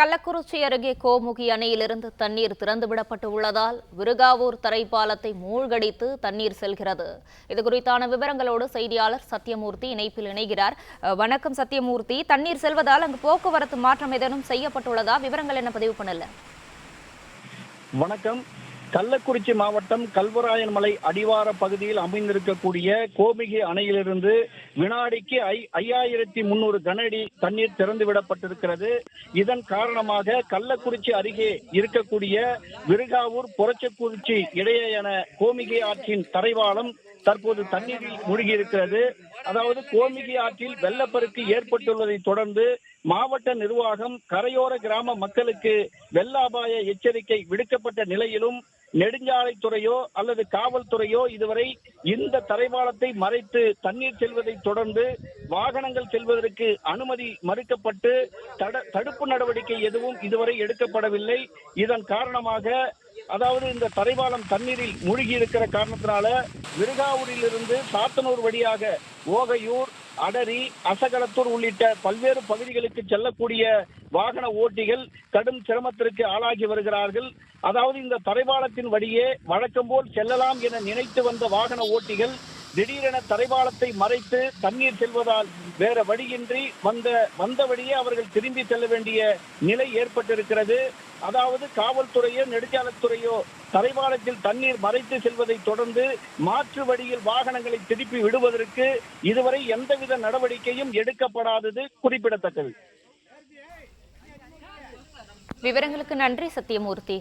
கள்ளக்குறிச்சி அருகே கோமுகி அணையிலிருந்து தண்ணீர் திறந்துவிடப்பட்டு உள்ளதால் விருகாவூர் தரைப்பாலத்தை மூழ்கடித்து தண்ணீர் செல்கிறது. இதுகுறித்தான விவரங்களோடு செய்தியாளர் சத்தியமூர்த்தி இணைப்பில் இணைகிறார். வணக்கம் சத்தியமூர்த்தி, தண்ணீர் செல்வதால் அங்கு போக்குவரத்து மாற்றம் ஏதேனும் செய்யப்பட்டுள்ளதா? விவரங்கள் என்ன பதிவு பண்ணல? வணக்கம். கள்ளக்குறிச்சி மாவட்டம் கல்வராயன் மலை அடிவார பகுதியில் அமைந்திருக்கக்கூடிய கோமுகி அணையிலிருந்து வினாடிக்கு 5300 கன அடி தண்ணீர் திறந்து விடப்பட்டிருக்கிறது. இதன் காரணமாக கள்ளக்குறிச்சி அருகே இருக்கக்கூடிய விருகாவூர் பொரச்சக்குறிச்சி இடையேயான கோமுகி ஆற்றின் தரைவாலம் தற்போது தண்ணீரில் மூழ்கியிருக்கிறது. அதாவது கோமுகி ஆற்றில் வெள்ளப்பெருக்கு ஏற்பட்டுள்ளதை தொடர்ந்து மாவட்ட நிர்வாகம் கரையோர கிராம மக்களுக்கு வெள்ள அபாய எச்சரிக்கை விடுக்கப்பட்ட நிலையிலும் நெடுஞ்சாலைத்துறையோ அல்லது காவல்துறையோ இதுவரை இந்த தரைவாலத்தை மறைத்து தண்ணீர் செல்வதை தொடர்ந்து வாகனங்கள் செல்வதற்கு அனுமதி மறுக்கப்பட்டு தடுப்பு நடவடிக்கை எதுவும் இதுவரை எடுக்கப்படவில்லை. இதன் காரணமாக அதாவது இந்த தரைவாலம் தண்ணீரில் மூழ்கி இருக்கிற காரணத்தினால விருகாவூரில் இருந்து சாத்தனூர் வழியாக ஓகையூர், அடரி, அசகலத்தூர் உள்ளிட்ட பல்வேறு பகுதிகளுக்கு செல்லக்கூடிய வாகன ஓட்டிகள் கடும் சிரமத்திற்கு ஆளாகி வருகிறார்கள். அதாவது இந்த தரைவாலத்தின் வழியே வழக்கம் போல் செல்லலாம் என நினைத்து வந்த வாகன ஓட்டிகள் திடீரென தரைவாலத்தை மறைத்து தண்ணீர் செல்வதால் வேற வழியின்றி வந்த வழியே அவர்கள் திரும்பி செல்ல வேண்டிய நிலை ஏற்பட்டிருக்கிறது. அதாவது காவல்துறையோ நெடுஞ்சாலைத்துறையோ தரைவாலத்தில் தண்ணீர் மறைத்து செல்வதை தொடர்ந்து மாற்று வழியில் வாகனங்களை திருப்பி விடுவதற்கு இதுவரை எந்தவித நடவடிக்கையும் எடுக்கப்படாதது குறிப்பிடத்தக்கது. விவரங்களுக்கு நன்றி சத்தியமூர்த்தி.